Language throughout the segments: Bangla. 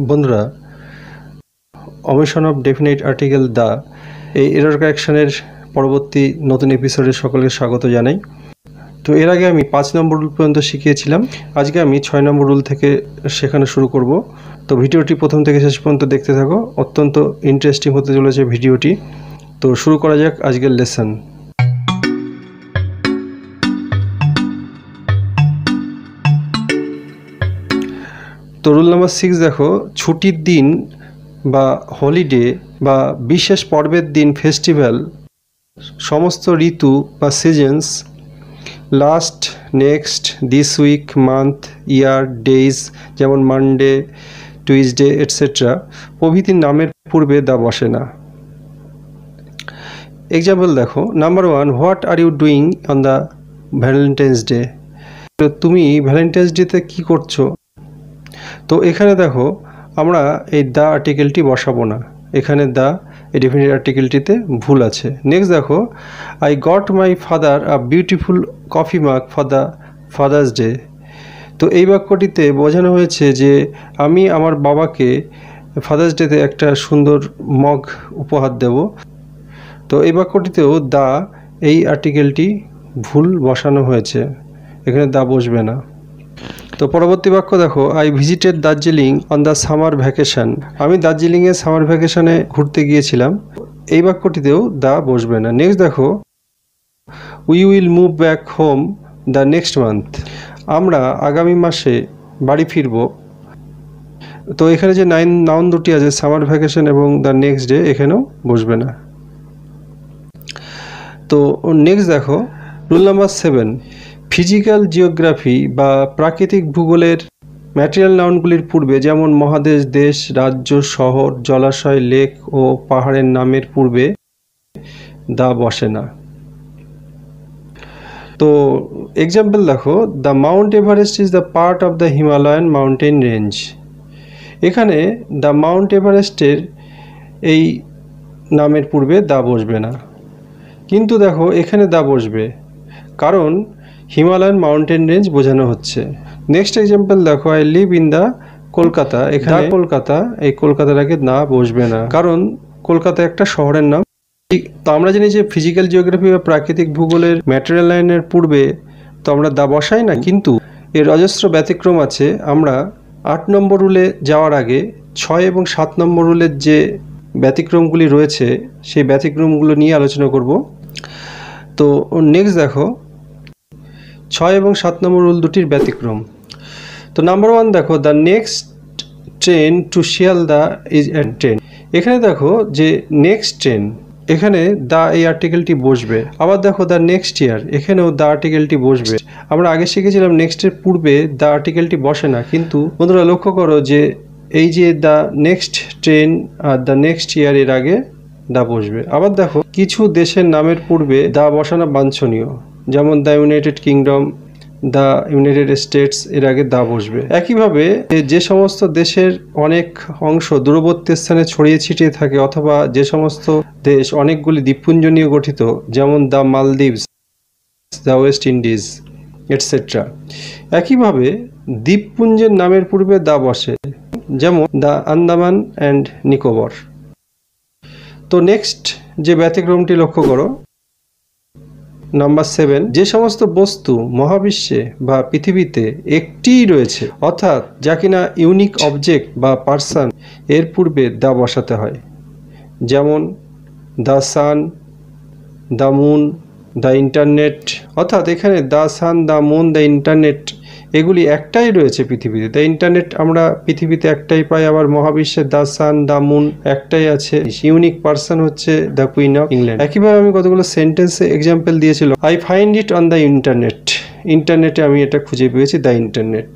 বন্ধুরা, omission of definite article the এই এরর কারেকশনের পরবর্তী নতুন এপিসোডে সকলকে স্বাগত জানাই। তো এর আগে আমি 5 নম্বর রুল পর্যন্ত শিখিয়েছিলাম। আজকে আমি 6 নম্বর রুল থেকে শেখানো শুরু করব। তো ভিডিওটি প্রথম থেকে শেষ পর্যন্ত দেখতে থাকো, অত্যন্ত ইন্টারেস্টিং হতে চলেছে ভিডিওটি। তো শুরু করা যাক আজকের লেসন। তো রুল নাম্বার 6 দেখো, ছুটির দিন বা হলিডে বা বিশেষ পর্বের দিন, ফেস্টিভ্যাল, সমস্ত ঋতু বা seasons, last, next, this week, month, year, days, যেমন মানডে, টুইসডে এটসেট্রা প্রভৃতির নামের পূর্বে দা বসে না। এক্সাম্পল দেখো, number 1, what are you doing on the Valentine's day? তো তুমি ভ্যালেন্টাইন্স ডেতে কী করছো? তো এখানে দেখো আমরা এই দ্য আর্টিকেলটি বসাবো না, এখানে দ্য এই ডেফিনিট আর্টিকেলটিতে ভুল আছে। নেক্সট দেখো, I got my father a beautiful coffee মাগ ফর দ্য ফাদার্স ডে। তো এই বাক্যটিতে বোঝানো হয়েছে যে আমি আমার বাবাকে ফাদার্স ডেতে একটা সুন্দর মগ উপহার দেব। তো এই বাক্যটিতেও দ্য এই আর্টিকেলটি ভুল বসানো হয়েছে, এখানে দ্য বসবে না। তো পরবর্তী বাক্য দেখো, I visited Darjeeling on the summer vacation. আমি দার্জিলিংয়ে সামার ভ্যাকেশনে ঘুরতে গিয়েছিলাম, এই বাক্যটিতেও দ্য বসবে না। নেক্সট দেখো, we will move back home the next month. আমরা আগামী মাসে বাড়ি ফিরব। তো এখানে যে নাউন দুটি আছে, সামার ভ্যাকেশন এবং দ্য নেক্সট ডে, এখানেও বসবে না। তো নেক্সট দেখো, রুল নাম্বার 7, ফিজিক্যাল জিওগ্রাফি বা প্রাকৃতিক ভূগোলের ম্যাটেরিয়াল নাউনগুলির পূর্বে, যেমন মহাদেশ, দেশ, রাজ্য, শহর, জলাশয়, লেক ও পাহাড়ের নামের পূর্বে দা বসে না। তো এক্সাম্পল দেখো, the Mount Everest is the part of the Himalayan mountain range. এখানে দ্য মাউন্ট এভারেস্টের এই নামের পূর্বে দা বসবে না, কিন্তু দেখো এখানে দা বসবে, কারণ হিমালয়ান মাউন্টেন রেঞ্জ বোঝানো হচ্ছে। নেক্সট এক্সাম্পল দেখো, I live in the Kolkata. এখানে কলকাতা, এই কলকাতার আগে না বসবে না, কারণ কলকাতা একটা শহরের নাম। তো আমরা জানি যে ফিজিক্যাল জিওগ্রাফি বা প্রাকৃতিক ভূগোলের ম্যাটেরিয়াল লাইনের পূর্বে তো আমরা দা বসাই না, কিন্তু এর অজস্র ব্যতিক্রম আছে। আমরা 8 নম্বর রুলে যাওয়ার আগে 6 এবং 7 নম্বর রুলের যে ব্যতিক্রমগুলি রয়েছে সেই ব্যতিক্রমগুলো নিয়ে আলোচনা করব। তো নেক্সট দেখো, 6 এবং 7 নম্বর রুল দুটির ব্যতিক্রম। তো নাম্বার 1 দেখো, the next train to Sealdah is a train. এখানে দেখো যে নেক্সট ট্রেন, এখানে দ্য এই আর্টিকেলটি বসবে। আবার দেখো দ্য নেক্সট ইয়ার, এখানেও দ্য আর্টিকেলটি বসবে। আমরা আগে শিখেছিলাম নেক্সটের পূর্বে দ্য আর্টিকেলটি বসে না, কিন্তু বন্ধুরা লক্ষ্য করো যে এই যে the next train are the next year, এর আগে দা বসবে। আবার দেখো কিছু দেশের নামের পূর্বে দা বসানো বাঞ্ছনীয়, যেমন the United kingdom, the United states, এর আগে দা বসবে। একইভাবে যে সমস্ত দেশের অনেক অংশ দূরবর্তী স্থানে ছড়িয়ে ছিটিয়ে থাকে, অথবা যে সমস্ত দেশ অনেকগুলি দ্বীপপুঞ্জ নিয়ে গঠিত, যেমন the Maldives, the West Indies etcetera, একইভাবে দ্বীপপুঞ্জের নামের পূর্বে দা বসে, যেমন দ্য আন্দামান অ্যান্ড নিকোবর। তো নেক্সট যে ব্যতিক্রমটি লক্ষ্য করো, নাম্বার 7, যে সমস্ত বস্তু মহাবিশ্বে বা পৃথিবীতে একটিই রয়েছে, অর্থাৎ যা কিনা ইউনিক অবজেক্ট বা পার্সন, এর পূর্বে দা বসাতে হয়, যেমন the sun, the moon, the internet. অর্থাৎ এখানে the sun, the moon, the internet, এগুলি একটাই রয়েছে পৃথিবীতে। দ্য ইন্টারনেট আমরা পৃথিবীতে একটাই পাই, আবার মহাবিশ্বে দ্য সান, দ্য মুন একটাই আছে। ইউনিক পার্সন হচ্ছে দ্য কুইন অফ ইংল্যান্ড। একইভাবে আমি কতগুলো সেন্টেন্সে এক্সাম্পল দিয়েছিল, I find it on the internet. ইন্টারনেটে আমি এটা খুঁজে পেয়েছি, দ্য ইন্টারনেট।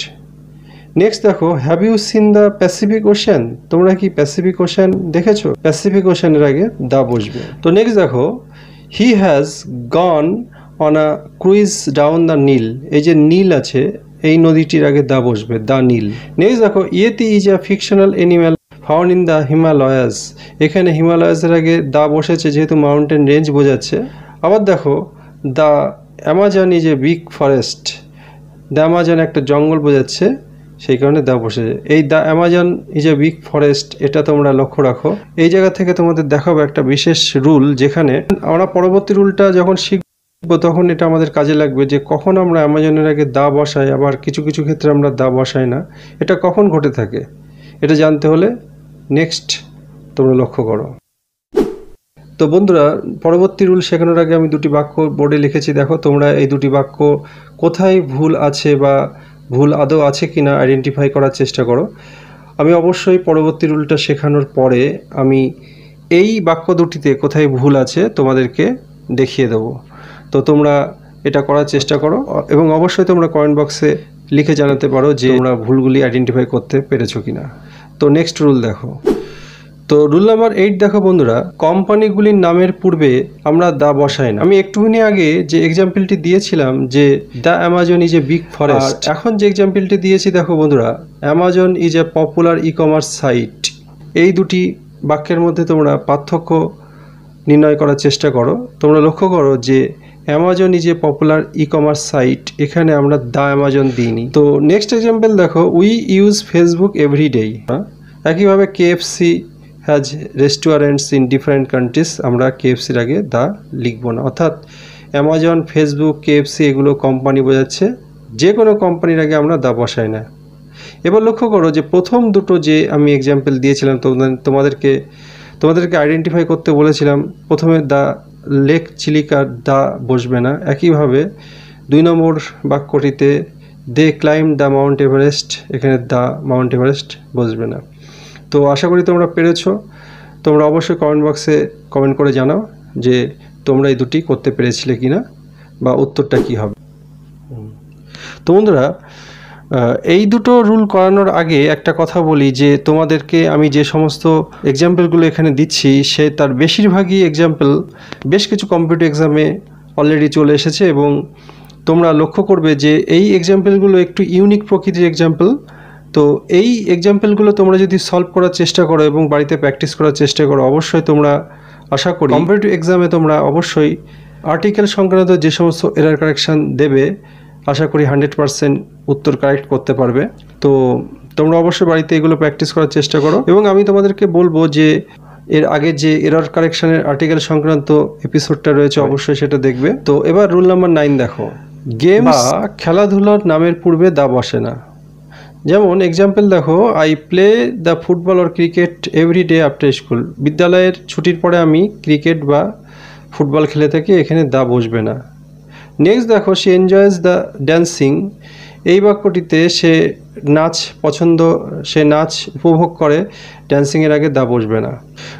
নেক্সট দেখো, have you seen the Pacific ocean? তোমরা কি প্যাসিফিক ওশান দেখেছো? প্যাসিফিক ওশানের আগে দা বসবে। তো নেক্সট দেখো, he has gone on a cruise down the Nile. এই যে নীল আছে, এই নদীটির আগে দা বসবে, দা নীল। নেক্সট দেখো, Yeti is a fictional animal found in the Himalayas. এখানে হিমালয়াসের আগে দা বসেছে, যেহেতু মাউন্টেন রেঞ্জ বোঝাচ্ছে। আবার দেখো, the Amazon is a big forest. The Amazon একটা জঙ্গল বোঝাচ্ছে, সেই কারণে দা বসেছে। এই the Amazon is a big forest, এটা তোমরা লক্ষ্য রাখো। এই জায়গা থেকে তোমাদের দেখাবো একটা বিশেষ রুল, যেখানে আমরা পরবর্তী রুলটা যখন শিখবো তখন এটা আমাদের কাজে লাগবে, যে কখন আমরা অ্যামাজনের আগে দা বসাই, আবার কিছু কিছু ক্ষেত্রে আমরা দা বসাই না, এটা কখন ঘটে থাকে। এটা জানতে হলে নেক্সট তোমরা লক্ষ্য করো। তো বন্ধুরা, পরবর্তী রুল শেখানোর আগে আমি দুটি বাক্য বোর্ডে লিখেছি, দেখো তোমরা এই দুটি বাক্য কোথায় ভুল আছে বা ভুল আদৌ আছে কিনা আইডেন্টিফাই করার চেষ্টা করো। আমি অবশ্যই পরবর্তী রুলটা শেখানোর পরে আমি এই বাক্য দুটিতে কোথায় ভুল আছে তোমাদেরকে দেখিয়ে দেবো। তো তোমরা এটা করার চেষ্টা করো এবং অবশ্যই তোমরা কমেন্ট বক্সে লিখে জানাতে পারো যে তোমরা ভুলগুলি আইডেন্টিফাই করতে পেরেছো কিনা। তো নেক্সট রুল দেখো। তো রুল নাম্বার 8 দেখো বন্ধুরা, কোম্পানিগুলির নামের পূর্বে আমরা দা বসাই না। আমি একটুখানি আগে যে এক্সাম্পলটি দিয়েছিলাম যে the Amazon is a big forest, এখন যে এক্সাম্পলটি দিয়েছি দেখো বন্ধুরা, Amazon is a popular e commerce site. এই দুটি বাক্যের মধ্যে তোমরা পার্থক্য নির্ণয় করার চেষ্টা করো। তোমরা লক্ষ্য করো যে Amazon is a popular e commerce site, এখানে আমরা দ্য অ্যামাজন দিইনি। তো নেক্সট এক্সাম্পল দেখো, উই ইউজ ফেসবুক এভরিডে। একইভাবে KFC has restaurants in different countries, আমরা কেএফসির আগে দা লিখবো না। অর্থাৎ অ্যামাজন, ফেসবুক, কেএফসি এগুলো কোম্পানি বোঝাচ্ছে, যে কোনো কোম্পানির আগে আমরা দা বসাই না। এবার লক্ষ্য করো যে প্রথম দুটো যে আমি এক্সাম্পল দিয়েছিলাম তোমাদেরকে আইডেন্টিফাই করতে বলেছিলাম, প্রথমে দা লেক চিলিকার দা বসবে না। একইভাবে 2 নম্বর বাক্যটিতে দে ক্লাইম্ব দ্য মাউন্ট এভারেস্ট, এখানে দা মাউন্ট এভারেস্ট বসবে না। তো আশা করি তোমরা পেরেছো। তোমরা অবশ্যই কমেন্ট বক্সে কমেন্ট করে জানাও যে তোমরা এই দুটি করতে পেরেছিলে কিনা বা উত্তরটা কি হবে। তো বন্ধুরা, এই দুটো রুল করানোর আগে একটা কথা বলি, যে তোমাদেরকে আমি যে সমস্ত এক্সাম্পলগুলো এখানে দিচ্ছি তার বেশিরভাগই এক্সাম্পল বেশ কিছু কম্পিটিটিভ এক্সামে অলরেডি চলে এসেছে, এবং তোমরা লক্ষ্য করবে যে এই এক্সাম্পলগুলো একটু ইউনিক প্রকৃতির এক্সাম্পল। তো এই এক্সাম্পলগুলো তোমরা যদি সলভ করার চেষ্টা করো এবং বাড়িতে প্র্যাকটিস করার চেষ্টা করো, অবশ্যই তোমরা আশা করি কম্পিটিটিভ এক্সামে তোমরা অবশ্যই আর্টিকেল সংক্রান্ত যে সমস্ত এরার কারেকশান দেবে, আশা করি 100% উত্তর কারেক্ট করতে পারবে। তো তোমরা অবশ্যই বাড়িতে এগুলো প্র্যাকটিস করার চেষ্টা করো, এবং আমি তোমাদেরকে বলবো যে এর আগে যে এরর কারেকশানের আর্টিকেল সংক্রান্ত এপিসোডটা রয়েছে অবশ্যই সেটা দেখবে। তো এবার রুল নাম্বার 9 দেখো, গেম বা খেলাধুলার নামের পূর্বে দা বসে না। যেমন এক্সাম্পল দেখো, I play the football or cricket every day after school. বিদ্যালয়ের ছুটির পরে আমি ক্রিকেট বা ফুটবল খেলে থাকি, এখানে দা বসবে না। নেক্সট দেখো, সে এনজয়স দ্য ড্যান্সিং। এই বাক্যটিতে সে নাচ উপভোগ করে, ড্যান্সিংয়ের আগে দা বসবে না।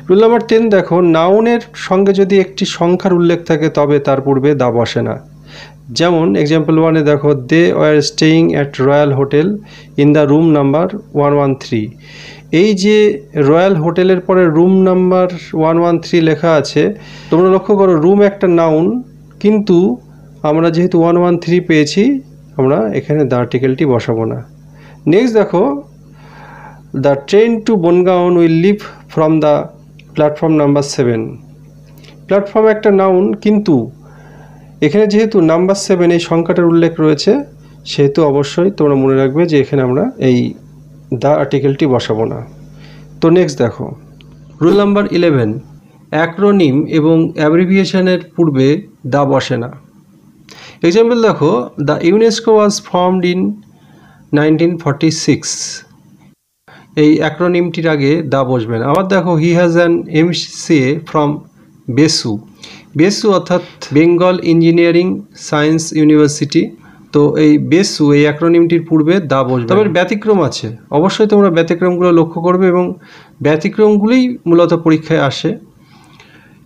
রুল নাম্বার 10 দেখো, নাউনের সঙ্গে যদি একটি সংখ্যার উল্লেখ থাকে তবে তার পূর্বে দা বসে না। যেমন এক্সাম্পল 1-এ দেখো, they were staying at Royal Hotel in the room number 113। এই যে রয়্যাল হোটেলের পরে রুম নাম্বার 113 লেখা আছে, তোমরা লক্ষ্য করো রুম একটা নাউন, কিন্তু আমরা যেহেতু 113 পেয়েছি আমরা এখানে দ্য আর্টিকেলটি বসাবো না। নেক্সট দেখো, the train to Bongaon will leave from the platform number 7। Platform একটা নাউন, কিন্তু এখানে যেহেতু নাম্বার 7 এই সংখ্যাটার উল্লেখ রয়েছে, সেহেতু অবশ্যই তোমরা মনে রাখবে যে এখানে আমরা এই দ্য আর্টিকেলটি বসাবো না। তো নেক্সট দেখো, রুল নাম্বার 11, অ্যাক্রোনিম এবং অ্যাব্রিভিয়েশনের পূর্বে দা বসে না। এক্সাম্পল দেখো, the UNESCO was formed in 1946। এই অ্যাক্রোনিমটির আগে দা বসবে না। আবার দেখো, he has an MCA from BESU অর্থাৎ বেঙ্গল ইঞ্জিনিয়ারিং সায়েন্স ইউনিভার্সিটি। তো এই বেসু এই অ্যাক্রোনিমটির পূর্বে দা বসবে। তবে ব্যতিক্রম আছে, অবশ্যই তোমরা ব্যতিক্রমগুলো লক্ষ্য করবে, এবং ব্যতিক্রমগুলোই মূলত পরীক্ষায় আসে।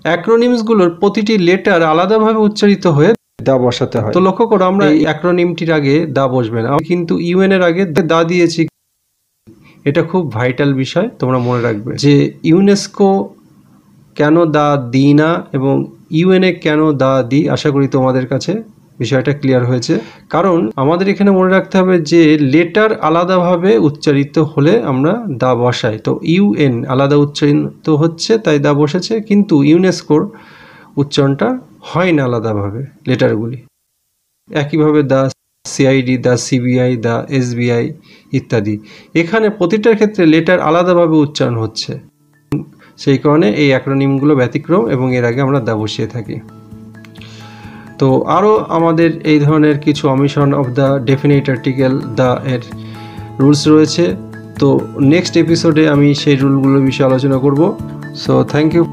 অ্যাক্রোনিমসগুলোর প্রতিটি লেটার আলাদাভাবে উচ্চারিত হয়ে দা বসাতে হয়। তো লক্ষ্য করো, আমরা এই অ্যাক্রোনিমটির আগে দা বসবে না, কিন্তু ইউএন এর আগে দা দিয়েছি। এটা খুব ভাইটাল বিষয়, তোমরা মনে রাখবে যে ইউনেস্কো কেন দা দিই না এবং ইউএনএ কেন দা দিই। আশা করি তোমাদের কাছে বিষয়টা ক্লিয়ার হয়েছে, কারণ আমাদের এখানে মনে রাখতে হবে যে লেটার আলাদাভাবে উচ্চারিত হলে আমরা দা বসাই। তো ইউএন আলাদা উচ্চারিত হচ্ছে তাই দা বসেছে, কিন্তু ইউনেস্কোর উচ্চারণটা হয় না আলাদাভাবে লেটারগুলি। একইভাবে the CID, the CBI, the SBI ইত্যাদি। এখানে প্রতিটার ক্ষেত্রে লেটার আলাদাভাবে উচ্চারণ হচ্ছে, সেই কারণে এই অ্যাক্রোনিমগুলো ব্যতিক্রম এবং এর আগে আমরা দ্য বসিয়ে থাকি। তো আরও আমাদের এই ধরনের কিছু omission of the definite article the এর রুলস রয়েছে। তো নেক্সট এপিসোডে আমি সেই রুলগুলোর বিষয়ে আলোচনা করব। So thank you.